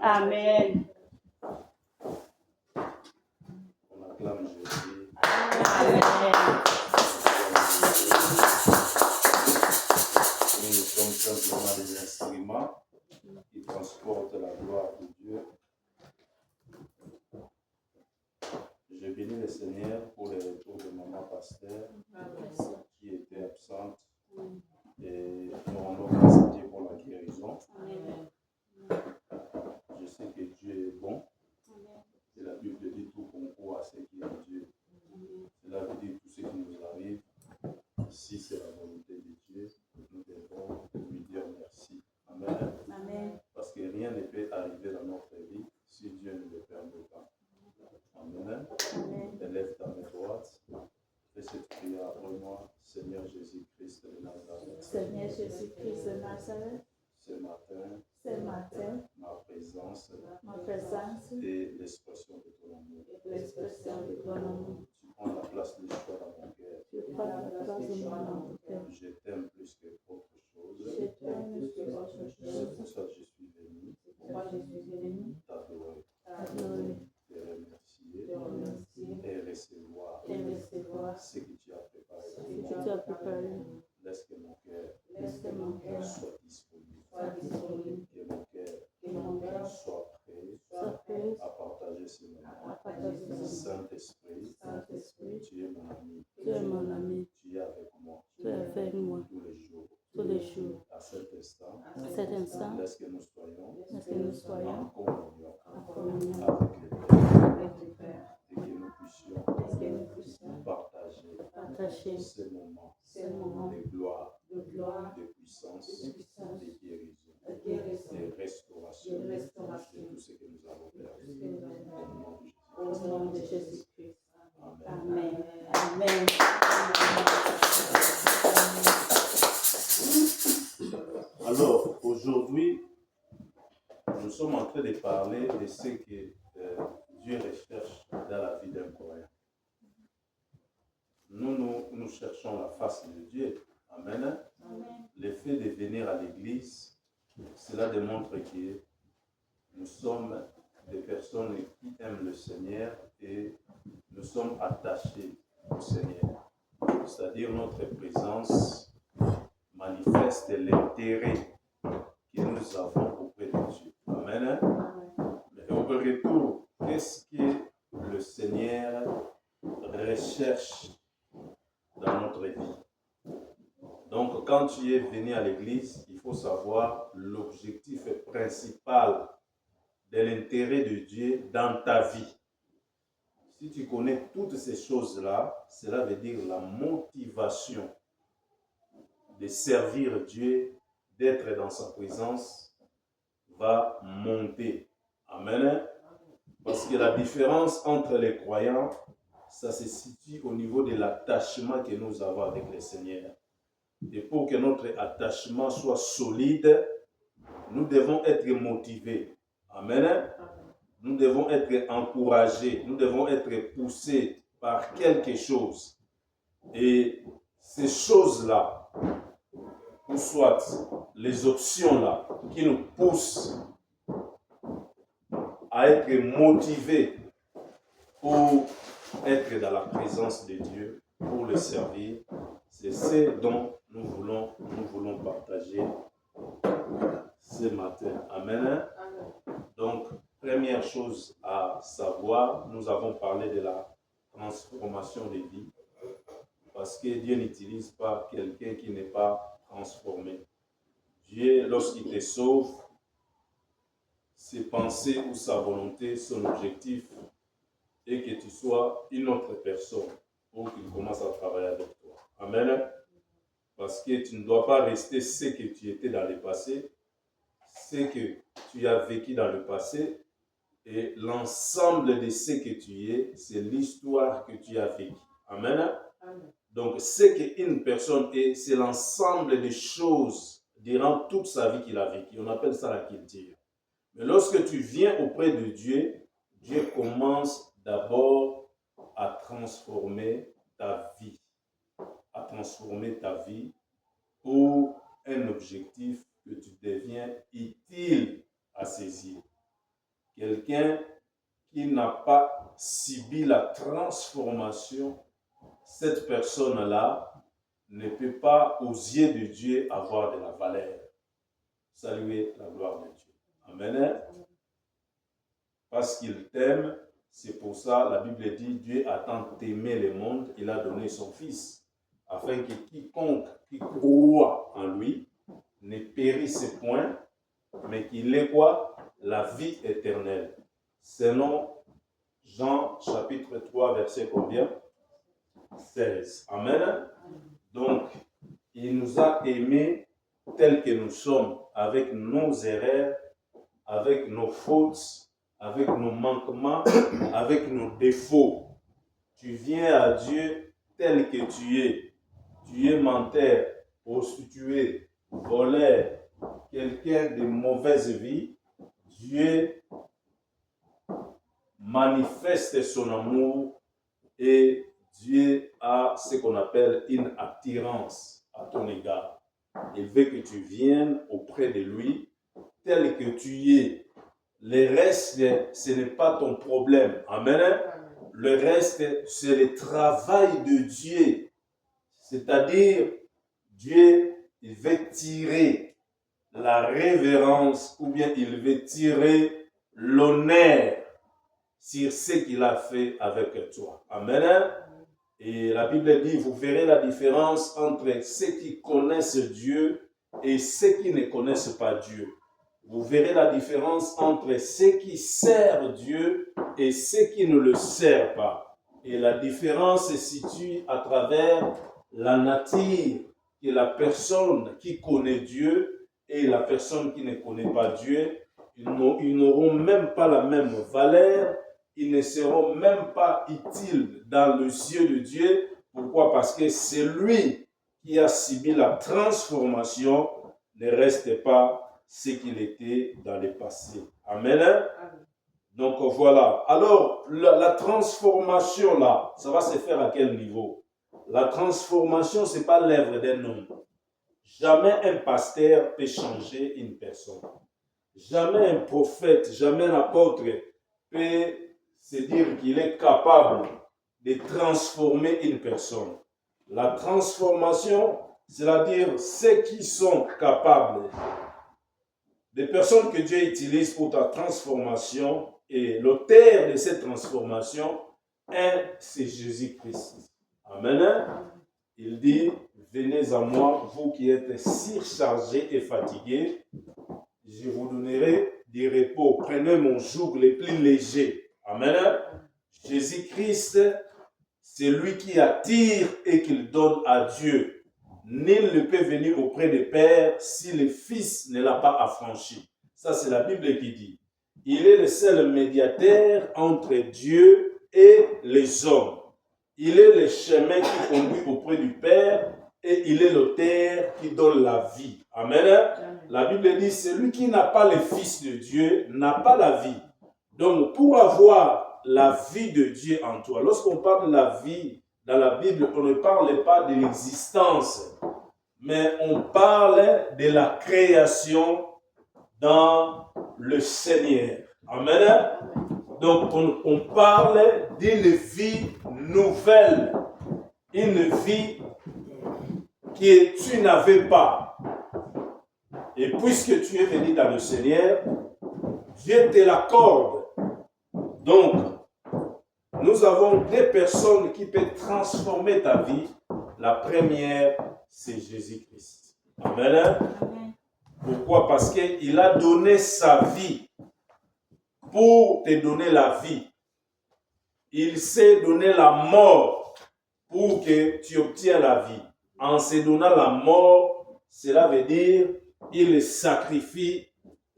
Amen. On acclame Jésus. Amen. Nous sommes simplement des instruments qui transportent la gloire de Dieu. Je bénis le Seigneur pour le retour de maman pasteur qui était absente et nous rendons grâce à Dieu pour la guérison. Je sais que Dieu est bon et la Bible dit tout concourt à ce qui est en Dieu. Cela veut dire tout ce qui nous arrive. Si c'est la volonté de Dieu, nous devons lui dire merci. Amen. Amen. Parce que rien ne peut arriver dans notre vie si Dieu ne le permet pas. Amen. Élève ta main droite. Fais cette prière après moi. Seigneur Jésus-Christ de Nazareth. Seigneur Jésus-Christ de Nazareth, Ce matin, ma présence ma présence est l'expression de ton amour. est l'expression de ton amour. Tu prends la place de choix dans mon cœur. Tu prends la place de mon cœur. Je t'aime plus que autre chose. Je t'aime plus que autre C'est chose. pour ça que je suis venu Pourquoi je suis venu t'adorer, t'adorer, te remercier te remercier et recevoir et recevoir ce que tu as préparé ce pour que moi. tu as préparé. Laisse que mon cœur Laisse que mon cœur soit disponible. soit disponible, Que mon cœur que mon cœur soit prêt soit prêt à partager ce à moment. partager ce moment. Saint-Esprit, Saint-Esprit, tu es mon ami. tu es mon ami, Tu es avec moi tu es avec moi tous les jours. tous les jours. À cet instant, À cet instant, laisse que nous soyons laisse que nous soyons en communion en communion avec les Pères avec le Père et que nous puissions et que nous puissions partager partager ces moments moments de gloire, de gloire, de puissance, de puissance, de guérison, de guérison, de restauration de restauration, de tout ce que nous avons perdu. que nous avons Au nom de au Jésus. nom de Jésus-Christ. Amen. Amen. Amen. Alors, aujourd'hui, nous sommes en train de parler de ce que Dieu recherche dans la vie d'un croyant. Nous cherchons la face de Dieu. Amen. Le fait de venir à l'église, cela démontre que nous sommes des personnes qui aiment le Seigneur et nous sommes attachés au Seigneur. C'est-à-dire notre présence manifeste l'intérêt que nous avons auprès de Dieu. Amen. Mais au retour, qu'est-ce que le Seigneur recherche dans notre vie? Donc, quand tu es venu à l'église, il faut savoir l'objectif principal de l'intérêt de Dieu dans ta vie. Si tu connais toutes ces choses-là, cela veut dire la motivation de servir Dieu, d'être dans sa présence, va monter. Amen. Parce que la différence entre les croyants, ça se situe au niveau de l'attachement que nous avons avec le Seigneur. Et pour que notre attachement soit solide, nous devons être motivés. Amen. Nous devons être encouragés. Nous devons être poussés par quelque chose. Et ces choses-là, ou soit les options-là, qui nous poussent à être motivés pour être dans la présence de Dieu, pour le servir, c'est ce dont nous voulons partager ce matin. Amen. Donc, première chose à savoir, nous avons parlé de la transformation des vies, parce que Dieu n'utilise pas quelqu'un qui n'est pas transformé. Dieu, lorsqu'il te sauve, ses pensées ou sa volonté, son objectif est que tu sois une autre personne pour qu'il commence à travailler avec toi. Amen. Parce que tu ne dois pas rester ce que tu étais dans le passé, ce que tu as vécu dans le passé, et l'ensemble de ce que tu es, c'est l'histoire que tu as vécue. Amen. Donc, ce qu'une personne est, c'est l'ensemble des choses durant toute sa vie qu'il a vécu. On appelle ça la culture. Mais lorsque tu viens auprès de Dieu, Dieu commence d'abord à transformer ta vie. À transformer ta vie pour un objectif que tu deviens utile à saisir. Quelqu'un qui n'a pas subi la transformation, cette personne-là ne peut pas, aux yeux de Dieu, avoir de la valeur. Saluez la gloire de Dieu. Amen. Parce qu'il t'aime, c'est pour ça, la Bible dit, Dieu a tant aimé le monde, il a donné son Fils, afin que quiconque qui croit en lui ne périsse point, mais qu'il ait quoi? La vie éternelle. Selon Jean chapitre 3, verset combien? 16. Amen. Donc, il nous a aimés tels que nous sommes, avec nos erreurs, avec nos fautes, avec nos manquements, avec nos défauts. Tu viens à Dieu tel que tu es. Tu es menteur, prostitué, voleur, quelqu'un de mauvaise vie. Dieu manifeste son amour et Dieu a ce qu'on appelle une attirance à ton égard. Il veut que tu viennes auprès de lui tel que tu es. Le reste, ce n'est pas ton problème. Amen. Le reste, c'est le travail de Dieu. C'est-à-dire, Dieu, il veut tirer la révérence ou bien il veut tirer l'honneur sur ce qu'il a fait avec toi. Amen. Et la Bible dit, vous verrez la différence entre ceux qui connaissent Dieu et ceux qui ne connaissent pas Dieu. Vous verrez la différence entre ceux qui servent Dieu et ceux qui ne le servent pas. Et la différence se situe à travers la nature que la personne qui connaît Dieu et la personne qui ne connaît pas Dieu, ils n'auront même pas la même valeur, ils ne seront même pas utiles dans les yeux de Dieu. Pourquoi? Parce que celui qui a subi la transformation ne reste pas ce qu'il était dans le passé. Amen. Donc voilà. Alors, la transformation là, ça va se faire à quel niveau? La transformation, ce n'est pas l'œuvre d'un homme. Jamais un pasteur peut changer une personne. Jamais un prophète, jamais un apôtre peut se dire qu'il est capable de transformer une personne. La transformation, c'est-à-dire ceux qui sont capables, des personnes que Dieu utilise pour ta transformation, et l'auteur de cette transformation, c'est Jésus-Christ. Amen. Il dit, venez à moi, vous qui êtes surchargés et fatigués, je vous donnerai du repos. Prenez mon joug le plus léger. Amen. Jésus-Christ, c'est lui qui attire et qui donne à Dieu. Nul ne peut venir auprès du Père si le Fils ne l'a pas affranchi. Ça, c'est la Bible qui dit. Il est le seul médiateur entre Dieu et les hommes. Il est le chemin qui conduit auprès du Père et il est l'auteur qui donne la vie. Amen. La Bible dit, celui qui n'a pas le Fils de Dieu n'a pas la vie. Donc, pour avoir la vie de Dieu en toi, lorsqu'on parle de la vie dans la Bible, on ne parle pas de l'existence, mais on parle de la création dans le Seigneur. Amen. Donc, on parle d'une vie nouvelle, une vie que tu n'avais pas. Et puisque tu es venu dans le Seigneur, Dieu te l'accorde. Donc, nous avons deux personnes qui peuvent transformer ta vie. La première, c'est Jésus-Christ. Amen. Pourquoi? Parce qu'il a donné sa vie pour te donner la vie. Il s'est donné la mort pour que tu obtiennes la vie. En se donnant la mort, cela veut dire il sacrifie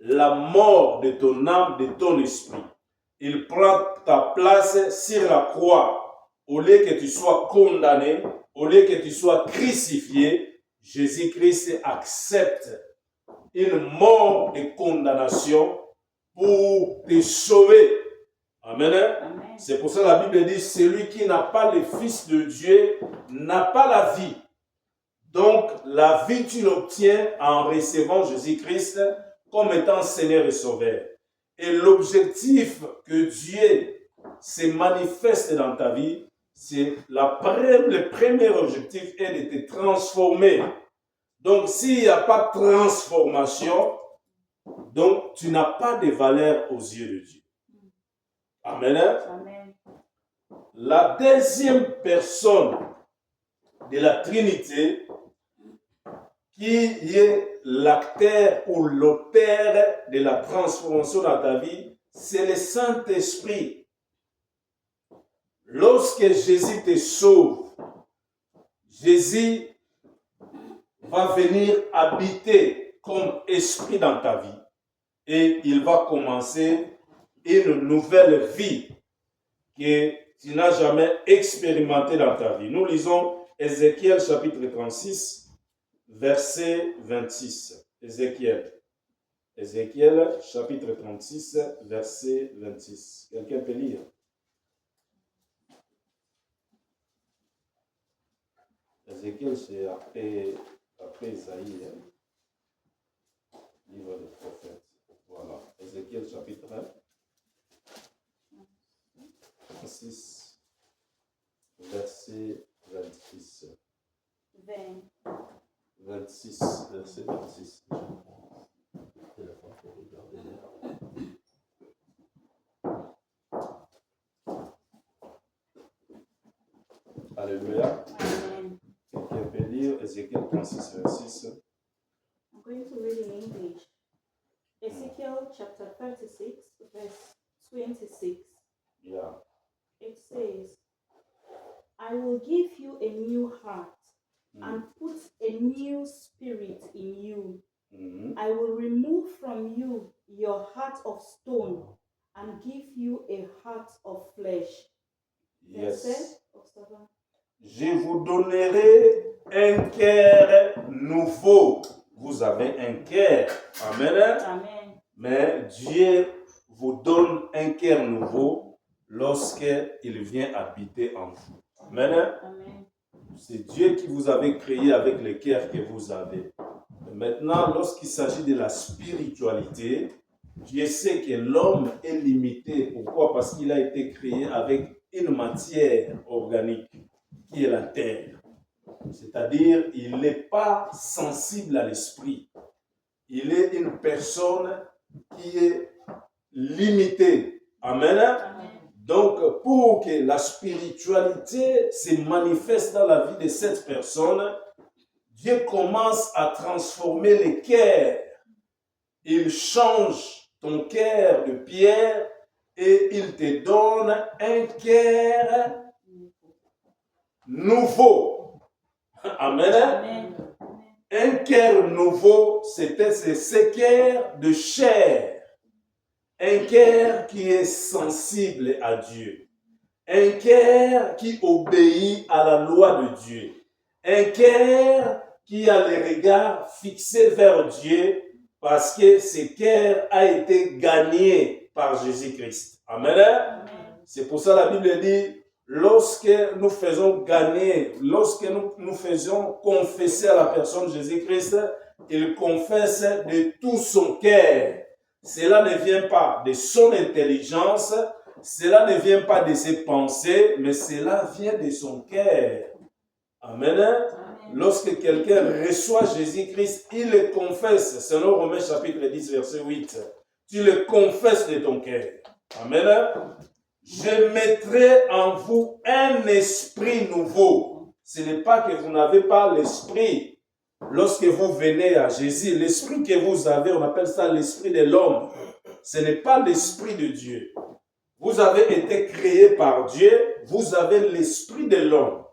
la mort de ton âme, de ton esprit. Il prend ta place sur la croix. Au lieu que tu sois condamné, au lieu que tu sois crucifié, Jésus-Christ accepte une mort de condamnation pour te sauver. Amen. Amen. C'est pour ça que la Bible dit, celui qui n'a pas le Fils de Dieu n'a pas la vie. Donc, la vie, tu l'obtiens en recevant Jésus-Christ comme étant Seigneur et Sauveur. Et l'objectif que Dieu se manifeste dans ta vie, c'est le premier objectif est de te transformer. Donc, s'il n'y a pas de transformation, donc tu n'as pas de valeur aux yeux de Dieu. Amen. Amen. La deuxième personne de la Trinité, qui est l'acteur ou l'auteur de la transformation dans ta vie, c'est le Saint-Esprit. Lorsque Jésus te sauve, Jésus va venir habiter comme esprit dans ta vie et il va commencer une nouvelle vie que tu n'as jamais expérimentée dans ta vie. Nous lisons Ézéchiel chapitre 36, verset 26. Ézéchiel chapitre 36, verset 26. Quelqu'un peut lire? Ézéchiel, c'est après Isaïe, livre des prophètes. Voilà. Ézéchiel chapitre 36, verset 26. 26, verset 26. Alléluia. Amen. Quelqu'un peut lire Ézéchiel 36, 26. I'm going to read in English. Ezekiel chapter 36, verse 26. Yeah. It says, I will give you a new heart and put a new spirit in you. I will remove from you your heart of stone and give you a heart of flesh. Yes. Je vous donnerai un cœur nouveau. Vous avez un cœur. Amen. Amen. Mais Dieu vous donne un cœur nouveau lorsqu'il vient habiter en vous. Amen. Amen. C'est Dieu qui vous avait créé avec le cœur que vous avez. Maintenant, lorsqu'il s'agit de la spiritualité, Dieu sait que l'homme est limité. Pourquoi? Parce qu'il a été créé avec une matière organique qui est la terre. C'est-à-dire, il n'est pas sensible à l'esprit. Il est une personne qui est limitée. Amen. Amen. Donc, pour que la spiritualité se manifeste dans la vie de cette personne, Dieu commence à transformer les cœurs. Il change ton cœur de pierre et il te donne un cœur nouveau. Amen. Amen. Un cœur nouveau, c'est ce cœur de chair. Un cœur qui est sensible à Dieu. Un cœur qui obéit à la loi de Dieu. Un cœur qui a le regard fixé vers Dieu parce que ce cœur a été gagné par Jésus-Christ. Amen. Amen. C'est pour ça que la Bible dit, lorsque nous faisons gagner, lorsque nous faisons confesser à la personne Jésus-Christ, il confesse de tout son cœur. Cela ne vient pas de son intelligence, cela ne vient pas de ses pensées, mais cela vient de son cœur. Amen. Amen. Lorsque quelqu'un reçoit Jésus-Christ, il le confesse. Selon Romains chapitre 10, verset 8. Tu le confesses de ton cœur. Amen. Je mettrai en vous un esprit nouveau. Ce n'est pas que vous n'avez pas l'esprit. Lorsque vous venez à Jésus, l'esprit que vous avez, on appelle ça l'esprit de l'homme. Ce n'est pas l'esprit de Dieu. Vous avez été créé par Dieu, vous avez l'esprit de l'homme.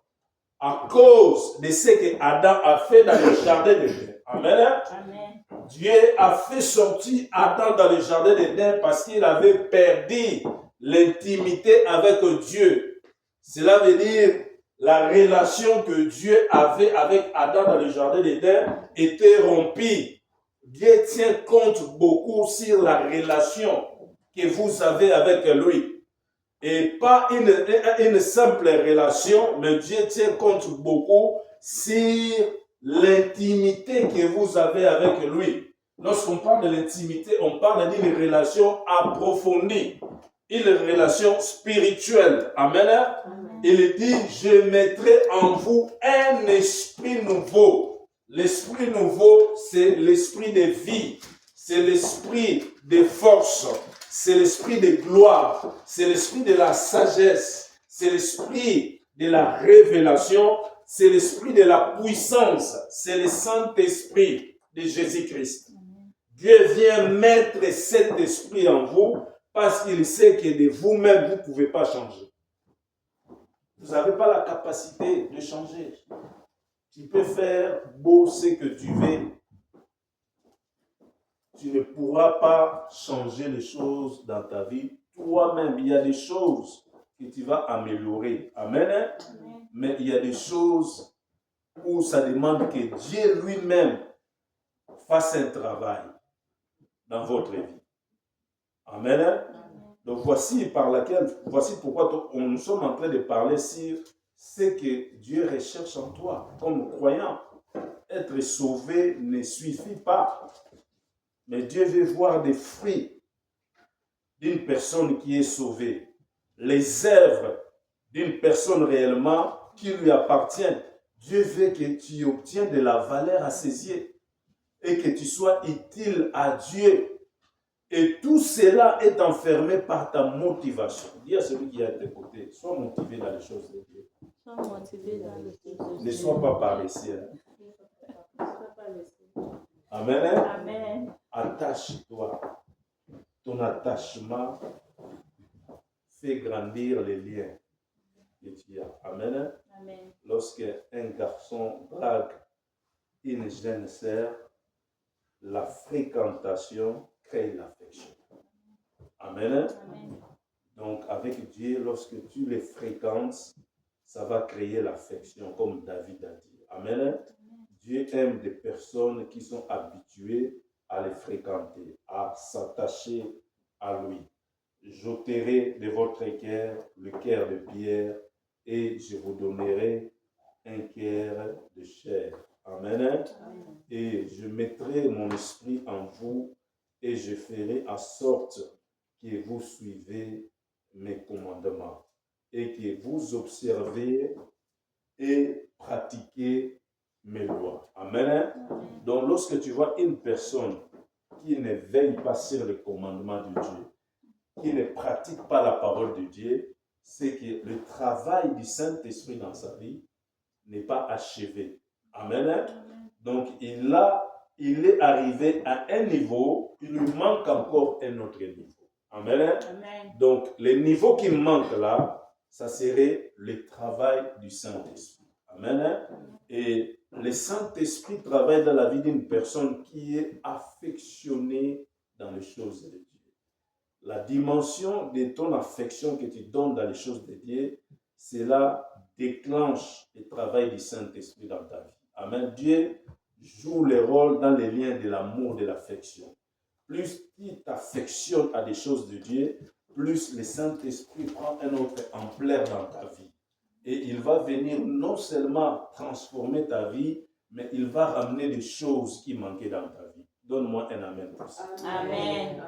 À cause de ce que Adam a fait dans le jardin d'Éden. Amen. Amen. Dieu a fait sortir Adam dans le jardin d'Éden parce qu'il avait perdu l'intimité avec Dieu. Cela veut dire la relation que Dieu avait avec Adam dans le jardin d'Éden était rompue. Dieu tient compte beaucoup sur la relation que vous avez avec lui. Et pas une simple relation, mais Dieu tient compte beaucoup sur l'intimité que vous avez avec lui. Lorsqu'on parle de l'intimité, on parle d'une relation approfondie, une relation spirituelle. Amen. Amen. Il dit, je mettrai en vous un esprit nouveau. L'esprit nouveau, c'est l'esprit de vie, c'est l'esprit de force, c'est l'esprit de gloire, c'est l'esprit de la sagesse, c'est l'esprit de la révélation, c'est l'esprit de la puissance, c'est le Saint-Esprit de Jésus-Christ. Dieu vient mettre cet esprit en vous parce qu'il sait que de vous-même, vous ne pouvez pas changer. Vous n'avez pas la capacité de changer. Tu peux faire beau ce que tu veux. Tu ne pourras pas changer les choses dans ta vie. Toi-même, il y a des choses que tu vas améliorer. Amen. Amen. Mais il y a des choses où ça demande que Dieu lui-même fasse un travail dans votre vie. Amen. Amen. Donc voici pourquoi nous sommes en train de parler sur ce que Dieu recherche en toi comme croyant. Être sauvé ne suffit pas. Mais Dieu veut voir des fruits d'une personne qui est sauvée. Les œuvres d'une personne réellement qui lui appartiennent. Dieu veut que tu obtiennes de la valeur à ses yeux et que tu sois utile à Dieu. Et tout cela est enfermé par ta motivation. Dis à celui qui est à tes côtés, sois motivé dans les choses de Dieu. Sois motivé dans les choses de Ne Dieu. sois pas paresseux. Amen. Amen. Attache-toi. Ton attachement fait grandir les liens que tu as. Amen. Amen. Lorsque un garçon drague une jeune sœur, la fréquentation crée l'affection. Amen. Amen. Donc, avec Dieu, lorsque tu les fréquentes, ça va créer l'affection, comme David a dit. Amen. Dieu aime des personnes qui sont habituées à les fréquenter, à s'attacher à lui. J'ôterai de votre cœur le cœur de pierre et je vous donnerai un cœur de chair. Amen. Amen. Et je mettrai mon esprit en vous et je ferai en sorte que vous suivez mes commandements et que vous observez et pratiquez mes lois. Amen. Amen. Donc, lorsque tu vois une personne qui ne veille pas sur les commandements de Dieu, qui ne pratique pas la parole de Dieu, c'est que le travail du Saint-Esprit dans sa vie n'est pas achevé. Amen. Donc, il est arrivé à un niveau, il lui manque encore un autre niveau. Amen. Amen. Donc, le niveau qui manque là, ça serait le travail du Saint-Esprit. Amen. Et le Saint-Esprit travaille dans la vie d'une personne qui est affectionnée dans les choses de Dieu. La dimension de ton affection que tu donnes dans les choses de Dieu, cela déclenche le travail du Saint-Esprit dans ta vie. Amen. Dieu joue le rôle dans les liens de l'amour, de l'affection. Plus tu t'affectionnes à des choses de Dieu, plus le Saint-Esprit prend une autre ampleur dans ta vie. Et il va venir non seulement transformer ta vie, mais il va ramener des choses qui manquaient dans ta vie. Donne-moi un amen pour ça. Amen.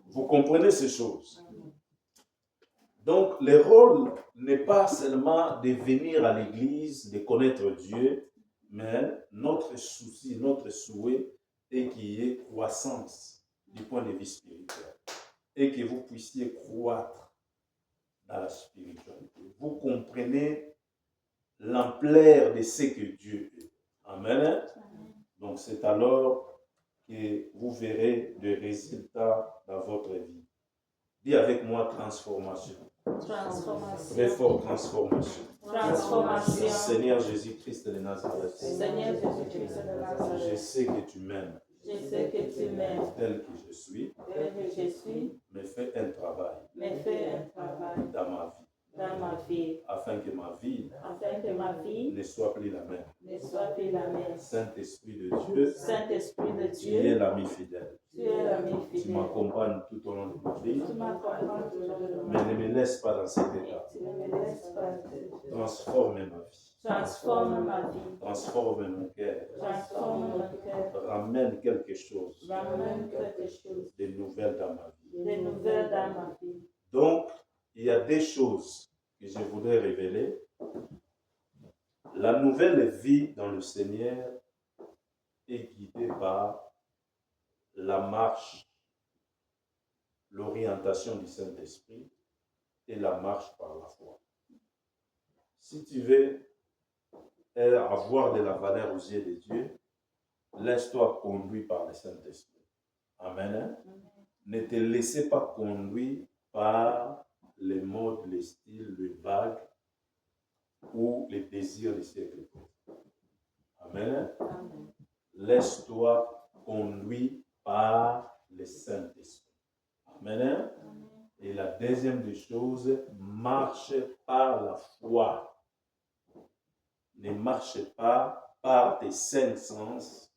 Vous comprenez ces choses? Donc, le rôle n'est pas seulement de venir à l'église, de connaître Dieu, mais notre souci, notre souhait est qu'il y ait croissance du point de vue spirituel et que vous puissiez croître dans la spiritualité. Vous comprenez l'ampleur de ce que Dieu est. Amen. Donc, c'est alors que vous verrez des résultats dans votre vie. Dis avec moi transformation. Transformation. Très fort, transformation. Transformation. Seigneur Jésus-Christ de Nazareth, Seigneur Jésus-Christ de Nazareth, je sais que tu m'aimes je sais que tu m'aimes tel que je suis, tel que je suis, mais fais un travail mais fais un travail dans ma vie, dans ma vie, afin que ma vie afin que ma vie ne soit plus la même. ne soit plus la même. Saint-Esprit de Dieu, Saint-Esprit de tu es Dieu, l'ami fidèle. tu es l'ami Tu fidèle. m'accompagnes tout au long de ma vie, Tu m'accompagnes tout au long de mais ma ne me laisse pas dans cet état. vie. Ne me laisse pas te- Transforme ma vie, Transforme ma vie. transforme mon cœur, Transforme mon cœur. ramène quelque chose Ramène quelque chose de nouvel dans ma vie. de nouvelles dans ma vie. Donc, il y a des choses que je voudrais révéler. La nouvelle vie dans le Seigneur est guidée par la marche, l'orientation du Saint-Esprit et la marche par la foi. Si tu veux avoir de la valeur aux yeux de Dieu, laisse-toi conduire par le Saint-Esprit. Amen. Ne te laissez pas conduire par les modes, les styles, les vagues ou les désirs du siècle. Amen. Amen. Laisse-toi conduire par le Saint-Esprit. Amen. Et la deuxième des choses, marche par la foi. Ne marche pas par tes cinq sens.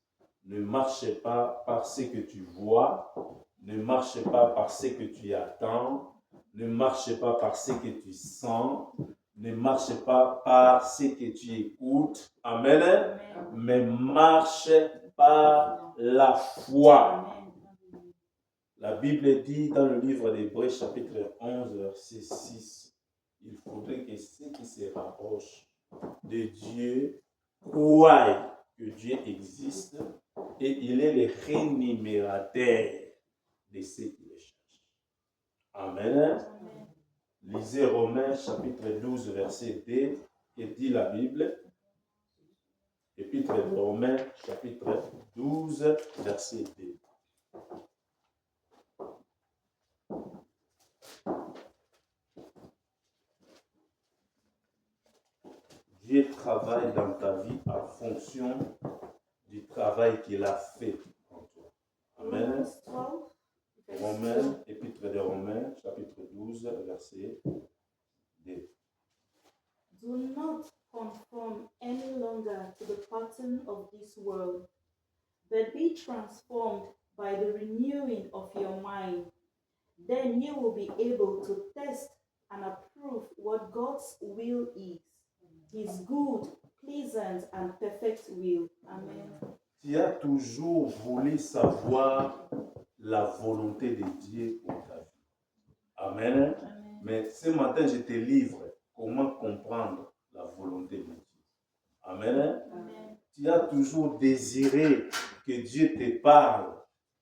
Ne marche pas par ce que tu vois. Ne marche pas par ce que tu attends. Ne marche pas par ce que tu sens. Ne marche pas par ce que tu écoutes. Amen. Amen. Mais marche par la foi. Amen. La Bible dit dans le livre d'Hébreux, chapitre 11, verset 6, il faudrait que ceux qui se rapprochent de Dieu croient que Dieu existe et il est le rémunérateur de ceux qui le cherchent. Amen. Amen. Lisez Romains, chapitre 12, verset 2, que dit la Bible. Épître de Romains, chapitre 12, verset 2. Dieu travaille dans ta vie en fonction du travail qu'il a fait en toi. Amen. Romains, épître de Romains, chapitre 12, verset 2. Do not conform any longer to the pattern of this world, but be transformed by the renewing of your mind. Then you will be able to test and approve what God's will is, His good, pleasant, and perfect will. Amen. Tu as toujours voulu savoir la volonté de Dieu pour ta vie. Amen. Amen. Mais ce matin, je te livre comment comprendre la volonté de Dieu. Amen. Amen. Tu as toujours désiré que Dieu te parle,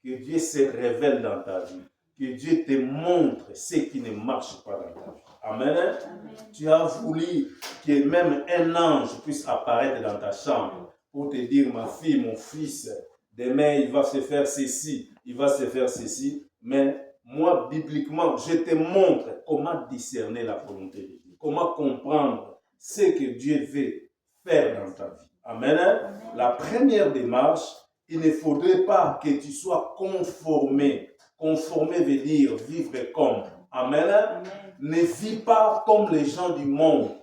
que Dieu se révèle dans ta vie, que Dieu te montre ce qui ne marche pas dans ta vie. Amen. Amen. Tu as voulu que même un ange puisse apparaître dans ta chambre pour te dire, ma fille, mon fils, demain il va se faire ceci, il va se faire ceci. Mais moi, bibliquement, je te montre comment discerner la volonté de Dieu, comment comprendre ce que Dieu veut faire dans ta vie. Amen. Amen. La première démarche, il ne faudrait pas que tu sois conformé. Conformé veut dire vivre comme. Amen. Amen. Ne vis pas comme les gens du monde.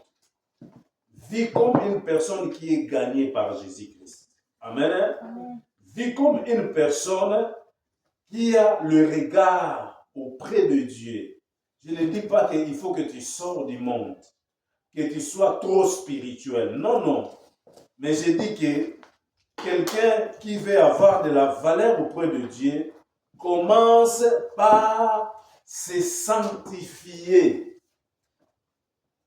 Vis comme une personne qui est gagnée par Jésus-Christ. Amen. Amen. Vis comme une personne qui a le regard auprès de Dieu. Je ne dis pas qu'il faut que tu sors du monde, que tu sois trop spirituel. Non, non. Mais je dis que quelqu'un qui veut avoir de la valeur auprès de Dieu commence par se sanctifier.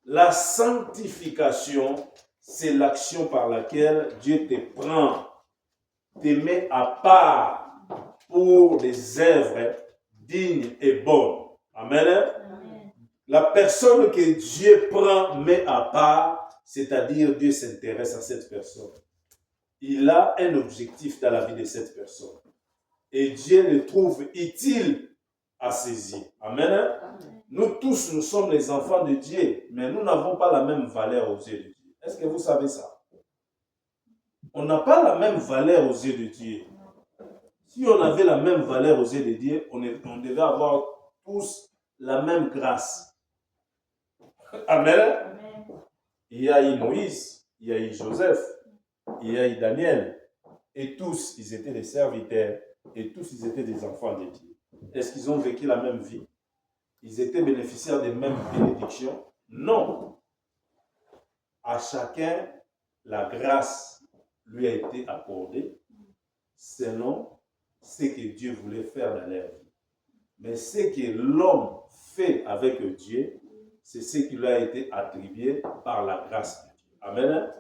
La sanctification, c'est l'action par laquelle Dieu te prend, te met à part pour des œuvres dignes et bonnes. Amen. Amen. La personne que Dieu prend, met à part, c'est-à-dire Dieu s'intéresse à cette personne. Il a un objectif dans la vie de cette personne. Et Dieu le trouve utile à ses yeux. Amen. Amen. Nous tous, nous sommes les enfants de Dieu, mais nous n'avons pas la même valeur aux yeux de Dieu. Est-ce que vous savez ça? On n'a pas la même valeur aux yeux de Dieu. Si on avait la même valeur aux yeux de Dieu, on devait avoir tous la même grâce. Amen. Amen. Il y a eu Moïse, il y a eu Joseph, il y a eu Daniel. Et tous, ils étaient des serviteurs. Et tous, ils étaient des enfants de Dieu. Est-ce qu'ils ont vécu la même vie? Ils étaient bénéficiaires des mêmes bénédictions? Non. À chacun, la grâce lui a été accordée selon ce que Dieu voulait faire dans leur vie. Mais ce que l'homme fait avec Dieu, c'est ce qui lui a été attribué par la grâce de Dieu. Amen.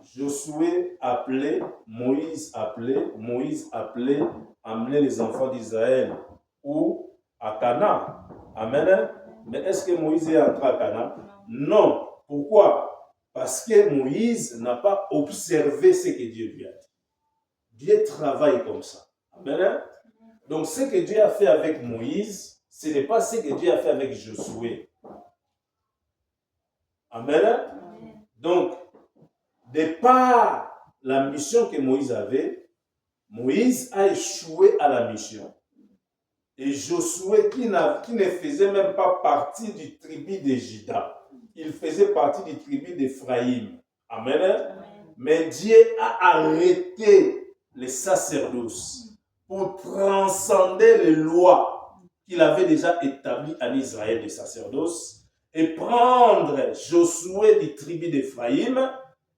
Josué appelé, Moïse appelé, amener les enfants d'Israël ou à Canaan. Amen. Mais est-ce que Moïse est entré à Canaan? Non. Pourquoi? Parce que Moïse n'a pas observé ce que Dieu lui a dit. Dieu travaille comme ça. Amen. Donc ce que Dieu a fait avec Moïse, ce n'est pas ce que Dieu a fait avec Josué. Amen. Donc, de par la mission que Moïse avait, Moïse a échoué à la mission. Et Josué, qui ne faisait même pas partie du tribu de Juda, il faisait partie du tribu d'Éphraïm. Amen. Mais Dieu a arrêté les sacerdoces pour transcender les lois qu'il avait déjà établies en Israël des sacerdoces et prendre Josué du tribu d'Éphraïm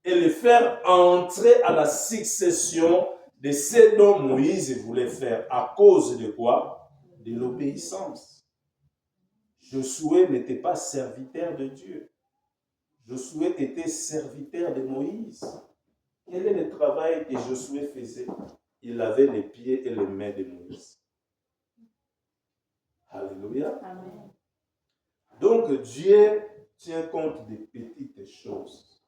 et le faire entrer à la succession de ce dont Moïse voulait faire. À cause de quoi? De l'obéissance. Josué n'était pas serviteur de Dieu. Josué était serviteur de Moïse. Quel est le travail que Josué faisait? Il avait les pieds et les mains de Moïse. Alléluia. Amen. Donc Dieu tient compte des petites choses.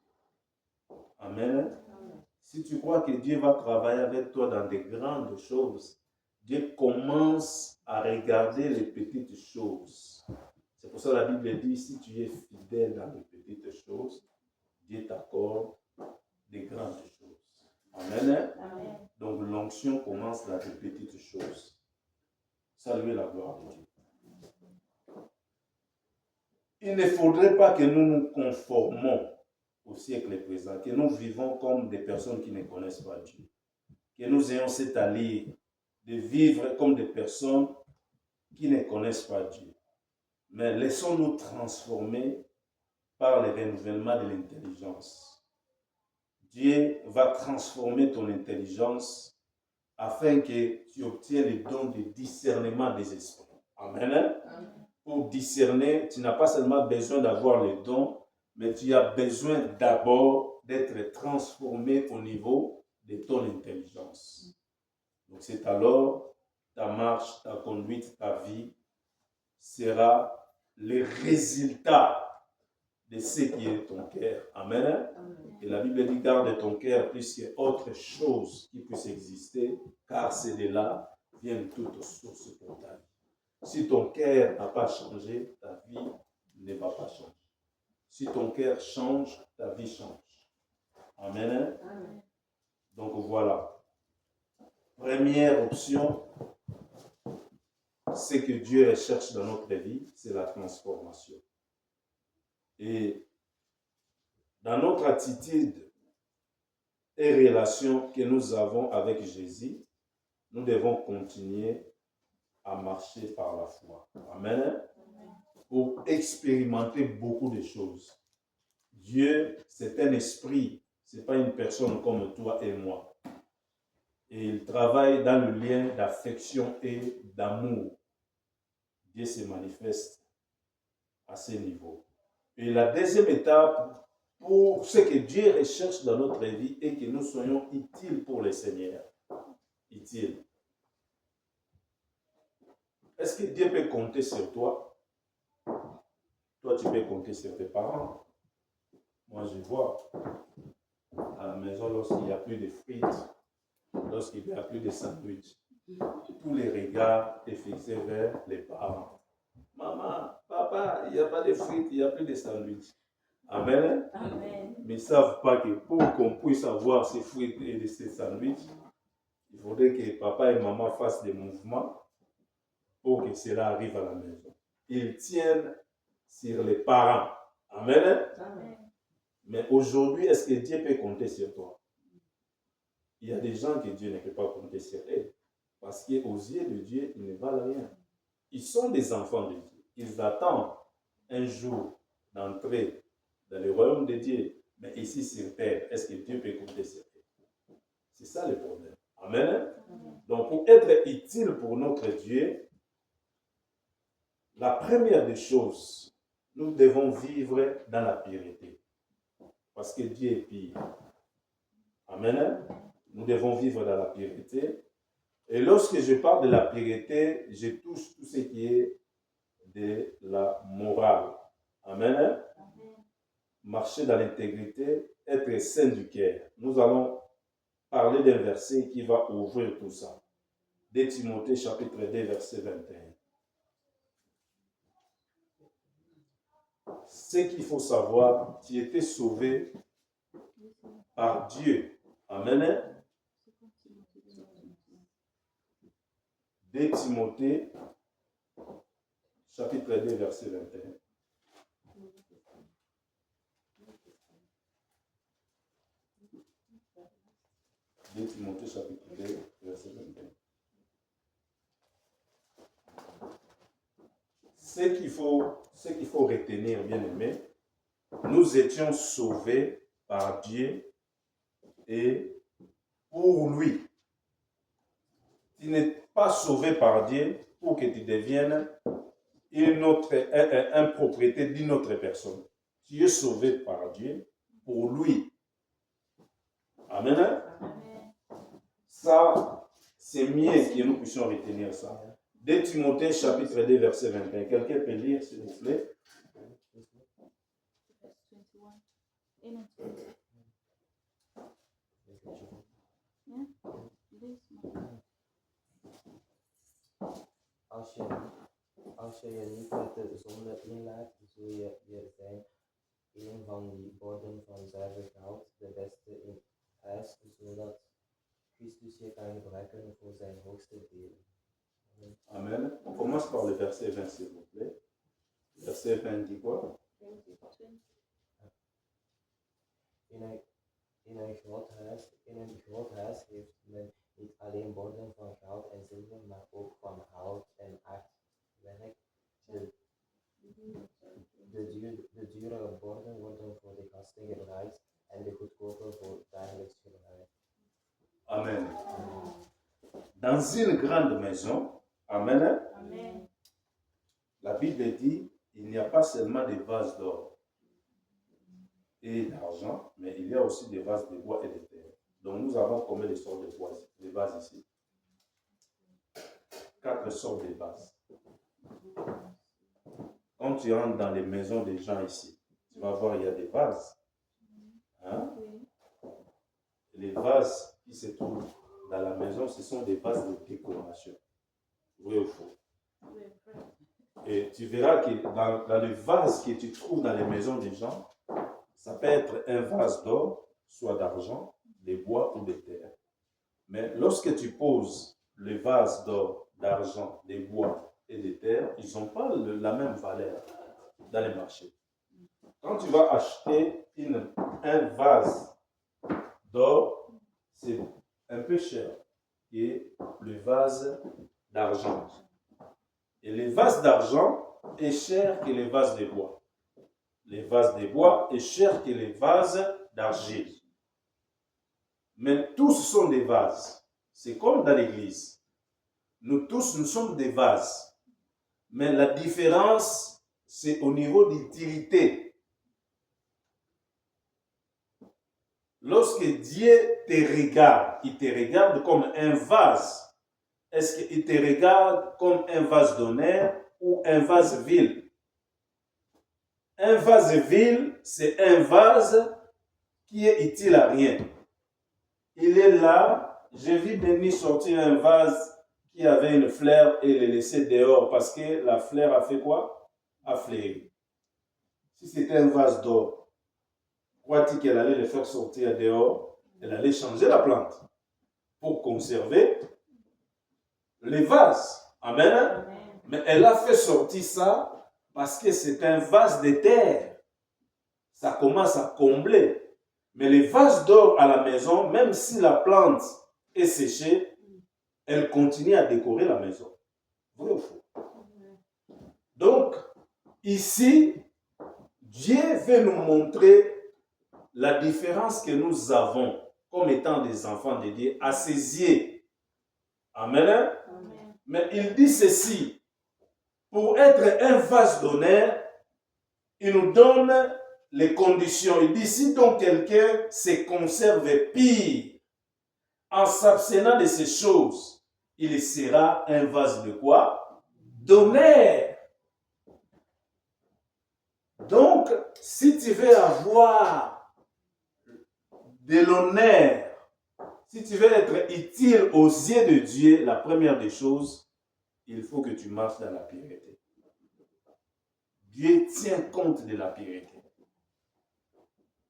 Amen. Amen. Si tu crois que Dieu va travailler avec toi dans des grandes choses, Dieu commence à regarder les petites choses. C'est pour ça que la Bible dit, si tu es fidèle dans les petites choses, Dieu t'accorde des grandes choses. Amen. Amen. Donc l'onction commence dans les petites choses. Saluez la gloire de Dieu. Il ne faudrait pas que nous nous conformons au siècle présent, que nous vivons comme des personnes qui ne connaissent pas Dieu, que nous ayons cette allure de vivre comme des personnes qui ne connaissent pas Dieu. Mais laissons-nous transformer par le renouvellement de l'intelligence. Dieu va transformer ton intelligence afin que tu obtiennes le don de discernement des esprits. Amen. Amen. Pour discerner, tu n'as pas seulement besoin d'avoir le don, mais tu as besoin d'abord d'être transformé au niveau de ton intelligence. Donc c'est alors ta marche, ta conduite, ta vie sera le résultat de ce qui est ton cœur. Amen. Amen. Et la Bible dit, garde ton cœur plus qu'autre chose qui puisse exister, car c'est de là viennent toutes sources pour ta vie. Si ton cœur n'a pas changé, ta vie ne va pas changer. Si ton cœur change, ta vie change. Amen. Amen. Donc voilà. Première option, ce que Dieu recherche dans notre vie, c'est la transformation. Et dans notre attitude et relation que nous avons avec Jésus, nous devons continuer à marcher par la foi. Amen. Pour expérimenter beaucoup de choses. Dieu, c'est un esprit, ce n'est pas une personne comme toi et moi. Et il travaille dans le lien d'affection et d'amour. Dieu se manifeste à ce niveau. Et la deuxième étape, pour ce que Dieu recherche dans notre vie, est que nous soyons utiles pour le Seigneur. Utiles. Est-ce que Dieu peut compter sur toi? Toi, tu peux compter sur tes parents. Moi, je vois à la maison, lorsqu'il n'y a plus de frites, lorsqu'il n'y a plus de sandwich, tous les regards sont fixés vers les parents. Maman, papa, il n'y a pas de frites, il n'y a plus de sandwich. Amen. Amen. Mais ils ne savent pas que pour qu'on puisse avoir ces frites et ces sandwichs, il faudrait que papa et maman fassent des mouvements pour que cela arrive à la maison. Ils tiennent sur les parents. Amen. Amen. Mais aujourd'hui, est-ce que Dieu peut compter sur toi? Il y a des gens que Dieu ne peut pas compter sur eux. Parce qu'aux yeux de Dieu, ils ne valent rien. Ils sont des enfants de Dieu. Ils attendent un jour d'entrer dans le royaume de Dieu. Mais ici sur terre, est-ce que Dieu peut compter sur eux? C'est ça le problème. Amen. Donc pour être utile pour notre Dieu, la première des choses, nous devons vivre dans la pureté. Parce que Dieu est pur. Amen. Nous devons vivre dans la pureté. Et lorsque je parle de la pureté, je touche tout ce qui est de la morale. Amen. Marcher dans l'intégrité, être saint du cœur. Nous allons parler d'un verset qui va ouvrir tout ça. 2 Timothée chapitre 2 verset 21. Ce qu'il faut savoir, tu étais sauvé par Dieu. Amen. 2 Timothée chapitre 2 verset 21. 2 Timothée chapitre 2 verset 21. Ce qu'il faut retenir, bien aimé, nous étions sauvés par Dieu et pour lui. Tu n'es pas sauvé par Dieu pour que tu deviennes un propriété d'une autre personne. Tu es sauvé par Dieu pour lui. Amen. Ça, c'est mieux que nous puissions retenir ça. 2 Timothée chapitre 2 verset 21. Quelqu'un peut lire s'il vous plaît? Als je je niet met de zonde inlaat, zul je zijn een van die borden van zuiver goud, de beste in huis, zodat Christus je kan gebruiken voor zijn hoogste delen. Amen. On commence par le verset 20, s'il vous plaît. Verset 20 dit quoi? In een groot huis heeft men niet alleen borden van goud en zilver, maar ook van hout en aardwerk. De dure borden worden voor de gasten gebruikt en de goedkope voor dagelijks gebruik. Amen. Dans une grande maison, amen. Amen. La Bible dit, il n'y a pas seulement des vases d'or et d'argent, mais il y a aussi des vases de bois et de terre. Donc nous avons combien de sortes de vases ici? 4 sortes de vases. Quand tu entres dans les maisons des gens ici, tu vas voir, il y a des vases. Hein? Les vases qui se trouvent dans la maison, ce sont des vases de décoration. Vrai ou faux? Et tu verras que dans le vase que tu trouves dans les maisons des gens, ça peut être un vase d'or, soit d'argent, de bois ou de terre. Mais lorsque tu poses le vase d'or, d'argent, de bois et de terre, ils n'ont pas la même valeur dans les marchés. Quand tu vas acheter un vase d'or, c'est un peu cher que le vase d'argent. Et le vase d'argent est cher que le vase de bois. Le vase de bois est cher que le vase d'argile. Mais tous sont des vases. C'est comme dans l'église. Nous tous, nous sommes des vases. Mais la différence, c'est au niveau d'utilité. Lorsque Dieu te regarde, il te regarde comme un vase. Est-ce qu'il te regarde comme un vase d'honneur ou un vase vil? Un vase vil, c'est un vase qui est utile à rien. Il est là, j'ai vu Denis sortir un vase qui avait une fleur et le laisser dehors parce que la fleur a fait quoi? A fleuri. Si c'était un vase d'or, crois-tu qu'elle allait le faire sortir dehors? Elle allait changer la plante pour conserver les vases. Amen. Amen. Mais elle a fait sortir ça parce que c'est un vase de terre. Ça commence à combler. Mais les vases d'or à la maison, même si la plante est séchée, elle continue à décorer la maison. Vrai ou faux? Donc, ici, Dieu veut nous montrer la différence que nous avons comme étant des enfants de Dieu à ses yeux. Amen. Amen. Mais il dit ceci, pour être un vase d'honneur, il nous donne les conditions. Il dit, si donc quelqu'un se conserve pire en s'abstenant de ces choses, il sera un vase de quoi? D'honneur. Donc, si tu veux avoir de l'honneur, si tu veux être utile aux yeux de Dieu, la première des choses, il faut que tu marches dans la pureté. Dieu tient compte de la pureté.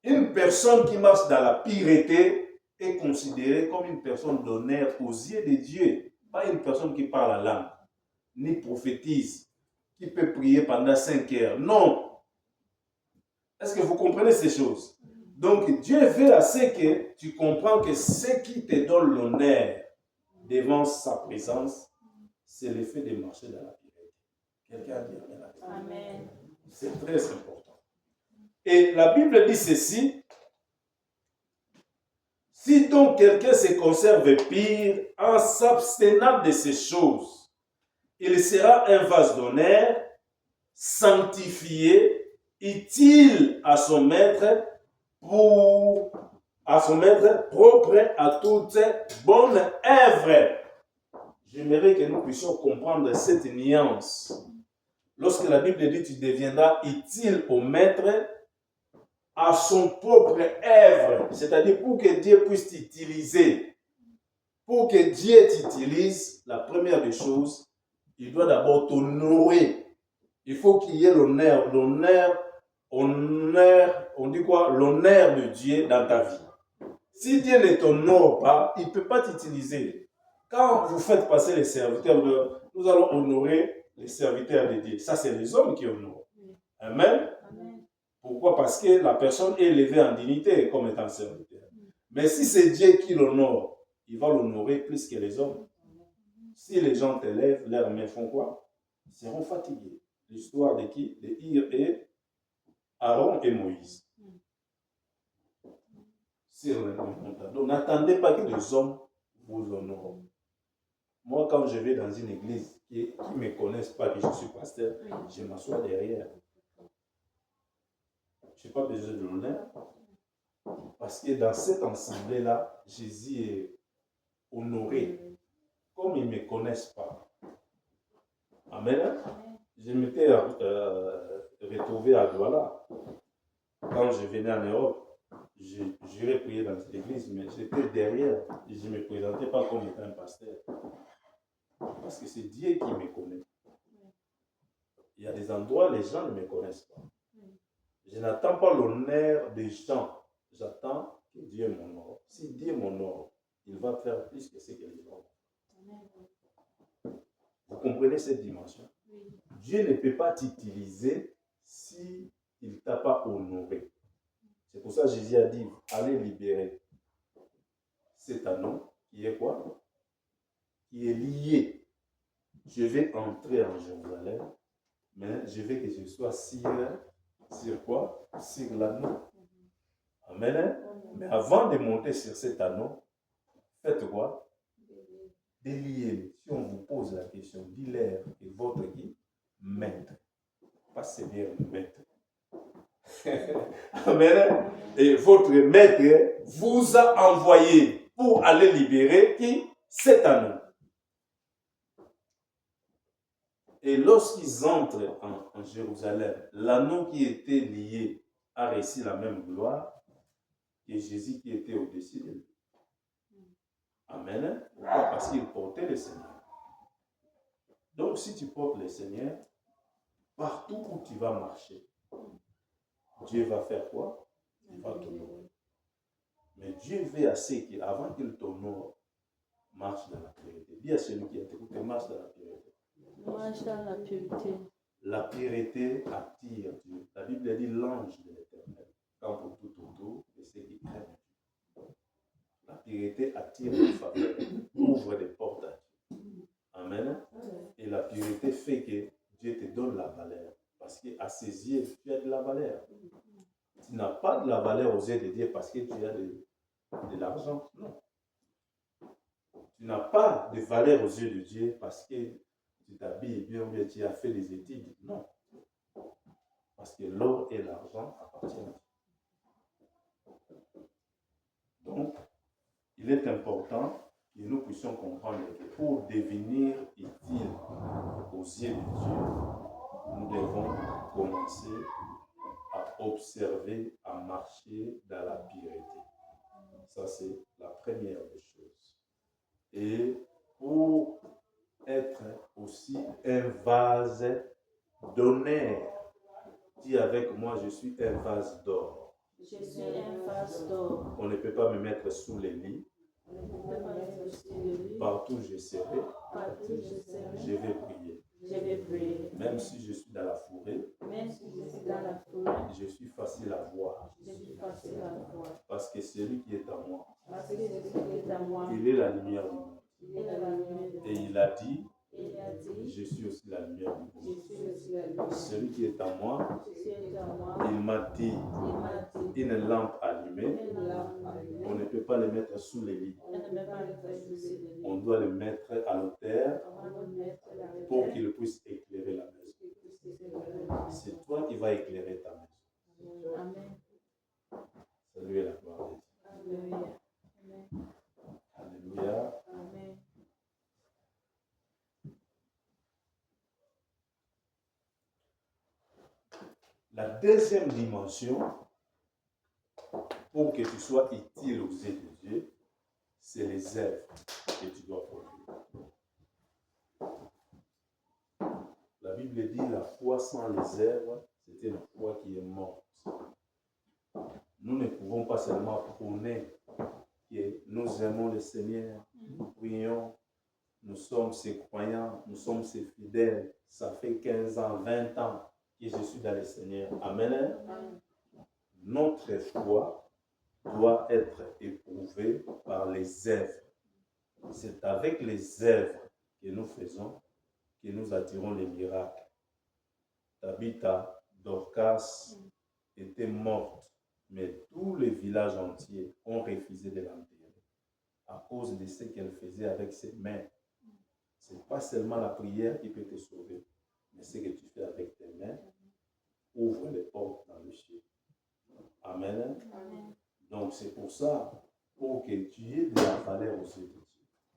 Une personne qui marche dans la pureté est considérée comme une personne d'honneur aux yeux de Dieu. Pas une personne qui parle la langue, ni prophétise, qui peut prier pendant 5 heures. Non. Est-ce que vous comprenez ces choses? Donc, Dieu veut assez que tu comprends que ce qui te donne l'honneur devant sa présence, c'est le fait de marcher dans la pureté. Quelqu'un a dit Amen. Amen. C'est très important. Et la Bible dit ceci, si donc quelqu'un se conserve pire en s'abstenant de ces choses, il sera un vase d'honneur, sanctifié, utile à son maître, propre à toute bonne œuvre. J'aimerais que nous puissions comprendre cette nuance. Lorsque la Bible dit tu deviendras utile au maître, à son propre œuvre, c'est-à-dire pour que Dieu puisse t'utiliser. Pour que Dieu t'utilise, la première des choses, il doit d'abord t'honorer. Il faut qu'il y ait l'honneur, on dit quoi? L'honneur de Dieu dans ta vie. Si Dieu ne t'honore pas, il ne peut pas t'utiliser. Quand vous faites passer les serviteurs, nous allons honorer les serviteurs de Dieu. Ça, c'est les hommes qui honorent. Amen. Amen. Pourquoi? Parce que la personne est élevée en dignité comme étant serviteur. Mais si c'est Dieu qui l'honore, il va l'honorer plus que les hommes. Si les gens t'élèvent, leurs mains font quoi? Ils seront fatigués. L'histoire de qui? De Ir et Aaron et Moïse. Donc n'attendez pas que les hommes vous honorent. Moi, quand je vais dans une église qui ne me connaissent pas que je suis pasteur, je m'assois derrière. Je n'ai pas besoin de l'honneur. Parce que dans cette assemblée-là, Jésus est honoré. Comme ils ne me connaissent pas. Amen. Je m'étais retrouvé à Douala. Quand je venais en Europe, j'irais prier dans cette église, mais j'étais derrière. Et je ne me présentais pas comme étant un pasteur. Parce que c'est Dieu qui me connaît. Il y a des endroits où les gens ne me connaissent pas. Je n'attends pas l'honneur des gens. J'attends que Dieu m'honore. Si Dieu m'honore, il va faire plus que ce que les gens. Vous comprenez cette dimension? Dieu ne peut pas t'utiliser s'il ne t'a pas honoré. C'est pour ça que Jésus a dit, allez libérer cet anneau qui est quoi? Qui est lié. Je vais entrer en Jérusalem, mais je veux que je sois sur quoi? Sur l'anneau. Amen. Mais avant de monter sur cet anneau, faites quoi? Déliez. Si on vous pose la question, dis-leur que votre qui? Maître. Pas Seigneur, maître. Amen. Et votre maître vous a envoyé pour aller libérer qui? Cet anneau. Et lorsqu'ils entrent en Jérusalem, l'anneau qui était lié a reçu la même gloire que Jésus qui était au-dessus de lui. Amen. Pourquoi? Parce qu'il portait le Seigneur. Donc si tu portes le Seigneur, partout où tu vas marcher, Dieu va faire quoi? Il va t'honorer. Mais Dieu veut assez qu'avant qu'il t'honore, marche dans la pureté. Dis à celui qui t'écoute, marche dans la pureté. Marche dans la pureté. La pureté attire Dieu. La Bible dit l'ange de l'Éternel campe tout autour de ceux qui craignent Dieu. La pureté attire les faveurs, ouvre des portes à Dieu. à ses yeux, tu as de la valeur. Tu n'as pas de la valeur aux yeux de Dieu parce que tu as de l'argent. Non. Tu n'as pas de valeur aux yeux de Dieu parce que tu t'habilles bien ou bien tu as fait des études. Non. Parce que l'or et l'argent appartiennent à Dieu. Donc, il est important que nous puissions comprendre que pour devenir utile aux yeux de Dieu, nous devons commencer à observer, à marcher dans la pureté. Ça, c'est la première des choses. Et pour être aussi un vase d'honneur, dis avec moi, je suis un vase d'or. Je suis un vase d'or. On ne peut pas me mettre sous les lits. Partout je serai, je vais briller. Même si je suis dans la forêt, je suis facile à voir. Parce que celui qui est en moi, il est la lumière du monde. Et il a dit, je suis aussi la lumière du monde. Celui qui est en moi, il m'a dit, une lampe allumée, on ne peut pas le mettre sous les lits. On doit le mettre à l'autel pour qu'il puisse éclairer la maison. C'est toi qui vas éclairer ta maison. Amen. Salut la gloire de Dieu. Alléluia. Amen. La deuxième dimension, pour que tu sois utile aux yeux de Dieu, c'est les œuvres que tu dois produire. La Bible dit la foi sans les œuvres, c'est une foi qui est morte. Nous ne pouvons pas seulement prôner que nous aimons le Seigneur, nous prions, nous sommes ses croyants, nous sommes ses fidèles. Ça fait 15 ans, 20 ans que je suis dans le Seigneur. Amen. Notre foi doit être éprouvée par les œuvres. C'est avec les œuvres que nous faisons que nous attirons les miracles. Tabitha, Dorcas était morte, mais tous les villages entiers ont refusé de l'enterrer à cause de ce qu'elle faisait avec ses mains. Ce n'est pas seulement la prière qui peut te sauver, mais ce que tu fais avec tes mains ouvre les portes dans le ciel. Amen. Amen. Donc c'est pour ça, pour que tu aies de la valeur aux yeux de Dieu.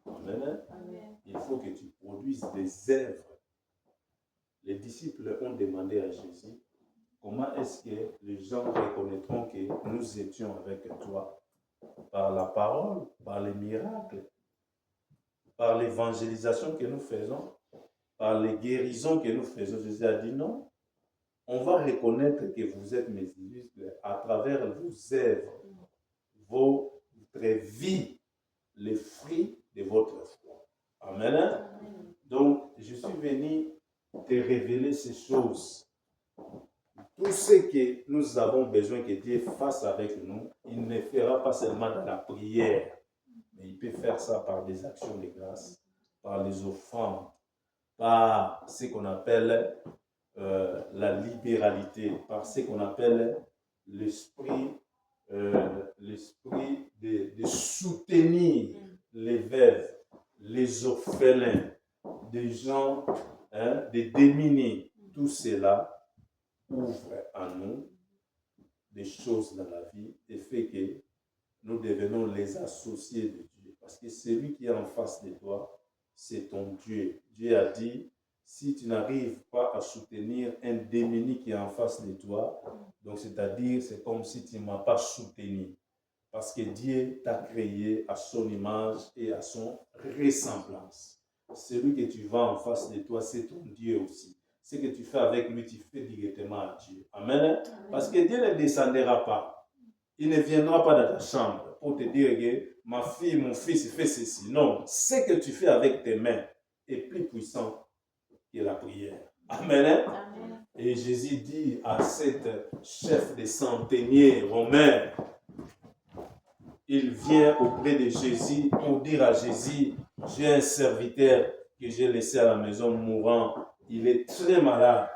Amen. Amen. Il faut que tu produises des œuvres. Les disciples ont demandé à Jésus, comment est-ce que les gens reconnaîtront que nous étions avec toi? Par la parole, par les miracles, par l'évangélisation que nous faisons, par les guérisons que nous faisons. Jésus a dit non. On va reconnaître que vous êtes mes disciples à travers vos œuvres, votre vie, les fruits de votre foi. Amen. Amen. Donc, je suis venu te révéler ces choses. Tout ce que nous avons besoin que Dieu fasse avec nous, il ne fera pas seulement dans la prière, mais il peut faire ça par des actions de grâce, par les offrandes, par ce qu'on appelle la libéralité, par ce qu'on appelle l'esprit de soutenir les veuves, les orphelins, des gens, des démunis. Tout cela ouvre en nous des choses dans la vie et fait que nous devenons les associés de Dieu. Parce que celui qui est en face de toi, c'est ton Dieu. Dieu a dit, si tu n'arrives pas à soutenir un démuni qui est en face de toi, donc c'est-à-dire, c'est comme si tu ne m'as pas soutenu. Parce que Dieu t'a créé à son image et à son ressemblance. Celui que tu vois en face de toi, c'est ton Dieu aussi. Ce que tu fais avec lui, tu fais directement à Dieu. Amen. Parce que Dieu ne descendra pas. Il ne viendra pas dans ta chambre pour te dire que ma fille, mon fils fait ceci. Non, ce que tu fais avec tes mains est plus puissant que la prière. Amen. Amen. Et Jésus dit à cet chef des centeniers romains, il vient auprès de Jésus pour dire à Jésus, j'ai un serviteur que j'ai laissé à la maison mourant, il est très malade.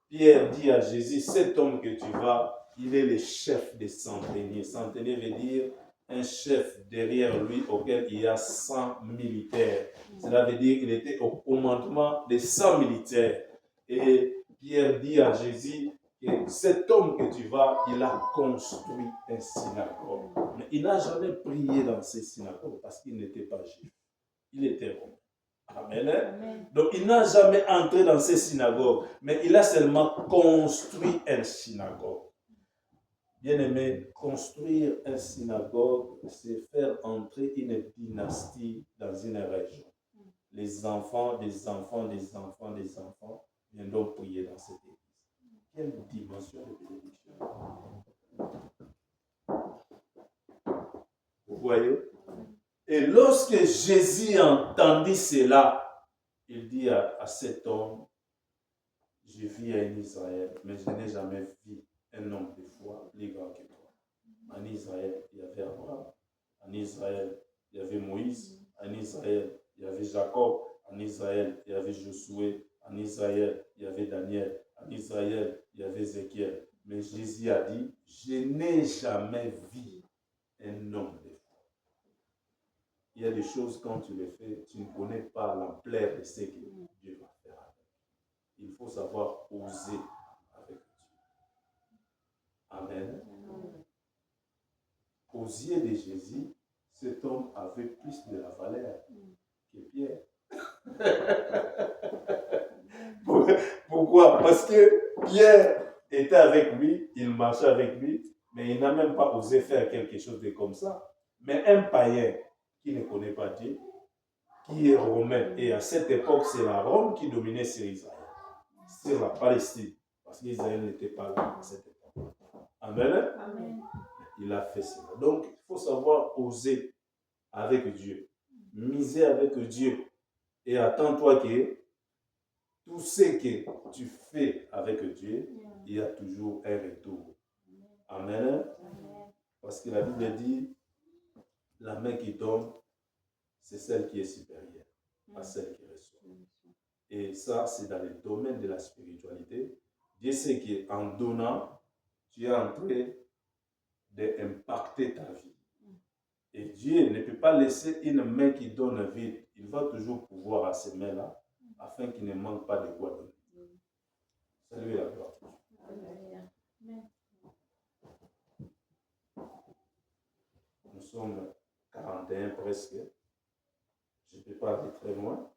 Puis Pierre dit à Jésus, cet homme que tu vas, il est le chef des centeniers. Centenier veut dire un chef derrière lui auquel il y a 100 militaires. Cela veut dire qu'il était au commandement des 100 militaires. Et Pierre dit à Jésus que cet homme que tu vas, il a construit un synagogue. Mais il n'a jamais prié dans ces synagogues parce qu'il n'était pas juif. Il était romain. Amen. Amen. Donc il n'a jamais entré dans ces synagogues, mais il a seulement construit un synagogue. Bien-aimé, construire un synagogue, c'est faire entrer une dynastie dans une région. Les enfants des enfants des enfants des enfants viendront prier dans cette église. Quelle dimension de bénédiction. Vous voyez? Et lorsque Jésus entendit cela, il dit à cet homme, je vis en Israël, mais je n'ai jamais vu un homme de foi plus grand que toi. En Israël, il y avait Abraham. En Israël, il y avait Moïse. En Israël, il y avait Jacob. En Israël, il y avait Josué. En Israël, il y avait Daniel. En Israël, il y avait Ézéchiel. Mais Jésus a dit, je n'ai jamais vu un homme de foi. Il y a des choses, quand tu les fais, tu ne connais pas l'ampleur de ce que Dieu va faire avec. Il faut savoir oser avec Dieu. Amen. Aux yeux de Jésus, cet homme avait plus de la valeur que Pierre. Pourquoi? Parce que Pierre était avec lui, il marchait avec lui, mais il n'a même pas osé faire quelque chose de comme ça. Mais un païen qui ne connaît pas Dieu, qui est romain, et à cette époque, c'est la Rome qui dominait sur Israël, sur la Palestine, parce qu'Israël n'était pas là à cette époque. Amen. Amen. Il a fait cela. Donc, il faut savoir oser avec Dieu, miser avec Dieu, et attends-toi que tout ce que tu fais avec Dieu, il y a toujours un retour. Amen. Parce que la Bible dit, la main qui donne, c'est celle qui est supérieure à celle qui reçoit. Et ça, c'est dans le domaine de la spiritualité. Dieu sait qu'en donnant, tu es en train d'impacter ta vie. Et Dieu ne peut pas laisser une main qui donne vide. Il va toujours pouvoir à ces mains-là, afin qu'il ne manque pas de quoi donner. Salut la gloire. Nous sommes 41 presque. Je ne peux pas aller très loin,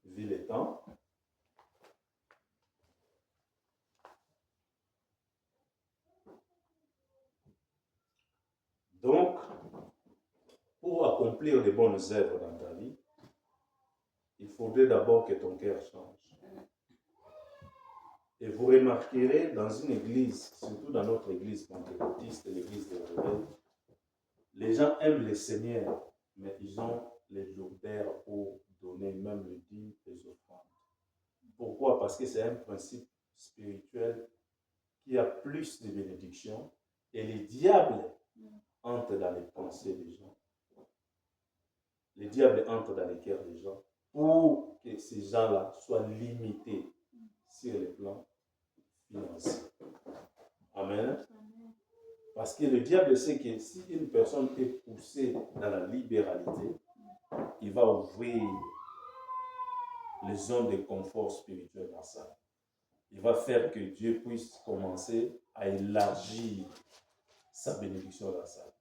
vu le temps. Donc, pour accomplir les bonnes œuvres dans ta vie, il faudrait d'abord que ton cœur change. Et vous remarquerez dans une église, surtout dans notre église pentecôtiste, l'église de Réveil, les gens aiment le Seigneur, mais ils ont les lourdeurs pour donner même le dîme des offrandes. Pourquoi? Parce que c'est un principe spirituel qui a plus de bénédictions et les diables entrent dans les pensées des gens. Les diables entrent dans les cœurs des gens pour que ces gens-là soient limités sur le plan financier. Amen. Parce que le diable sait que si une personne est poussée dans la libéralité, il va ouvrir les zones de confort spirituel dans sa vie. Il va faire que Dieu puisse commencer à élargir sa bénédiction dans sa vie.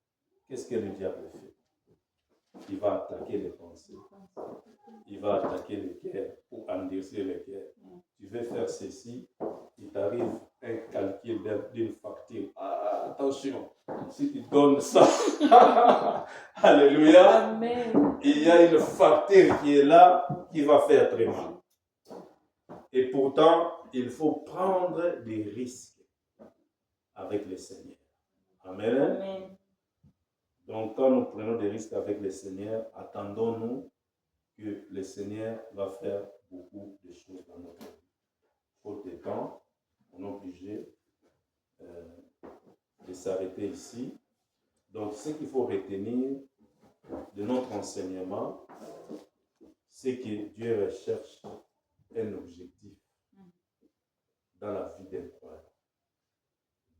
Qu'est-ce que le diable fait? Il va attaquer les pensées. Il va attaquer le cœur pour endurcir le cœur. Tu veux faire ceci, il t'arrive un calcul d'une facture. Ah, attention, si tu donnes ça, alléluia, Amen. il y a une facture qui est là qui va faire très mal. Et pourtant, il faut prendre des risques avec le Seigneur. Amen. Amen. Donc, quand nous prenons des risques avec le Seigneur, attendons-nous que le Seigneur va faire beaucoup de choses dans notre vie. Faute de temps, on est obligé de s'arrêter ici. Donc, ce qu'il faut retenir de notre enseignement, c'est que Dieu recherche un objectif dans la vie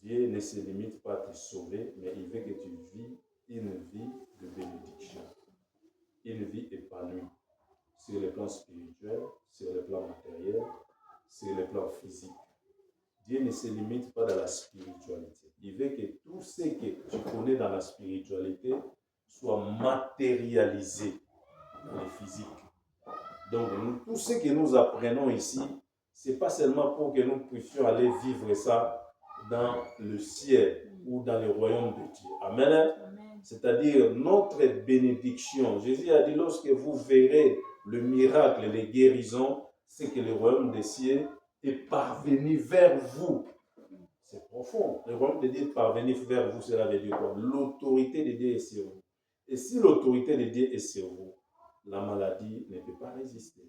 Dieu ne se limite pas à te sauver, mais il veut que tu vis une vie de bénédiction, une vie épanouie sur le plan spirituel, sur le plan matériel, sur le plan physique. Dieu ne se limite pas dans la spiritualité. Il veut que tout ce que tu connais dans la spiritualité soit matérialisé dans le physique. Donc, tout ce que nous apprenons ici, ce n'est pas seulement pour que nous puissions aller vivre ça dans le ciel ou dans le royaume de Dieu. Amen. Amen. C'est-à-dire notre bénédiction. Jésus a dit, lorsque vous verrez le miracle, les guérisons, c'est que le royaume des cieux est parvenu vers vous. C'est profond. Le royaume de Dieu est parvenu vers vous, cela veut dire quoi? L'autorité de Dieu est sur vous. Et si l'autorité de Dieu est sur vous, la maladie ne peut pas résister.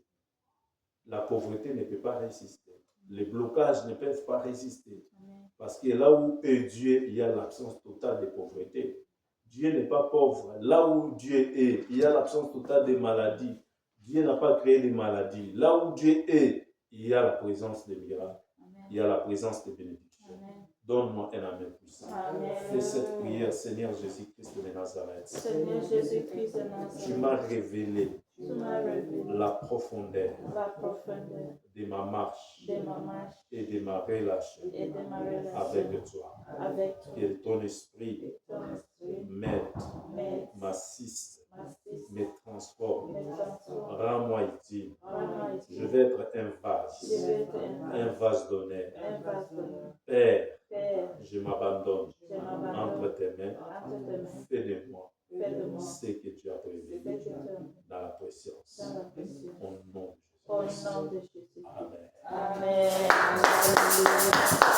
La pauvreté ne peut pas résister. Les blocages ne peuvent pas résister. Parce que là où est Dieu, il y a l'absence totale de pauvreté. Dieu n'est pas pauvre. Là où Dieu est, il y a l'absence totale de maladies. Dieu n'a pas créé des maladies. Là où Dieu est, il y a la présence des miracles. Il y a la présence des bénédictions. Donne-moi un amen puissant. Fais cette prière, Seigneur Jésus-Christ de Nazareth. Seigneur Jésus-Christ de Nazareth, Tu m'as révélé tu m'as révélé la profondeur la profondeur de ma marche de ma marche et de ma relation et de ma relation avec toi. avec toi. Que ton esprit Ton esprit m'aide, m'aide, m'assiste, m'assiste, me transforme. me transforme. Rends-moi utile. Rends-moi utile. Je vais être un Je vase, vais être un vase d'honneur. un vase d'honneur. Père, Père, je m'abandonne je m'abandonne entre tes mains. entre tes mains. Fais de moi Fais de moi ce que tu as ce prévu que tu as dans la préscience. dans la pression. Au nom de Au Jésus. nom de Jésus. Amen. Amen. Alléluia.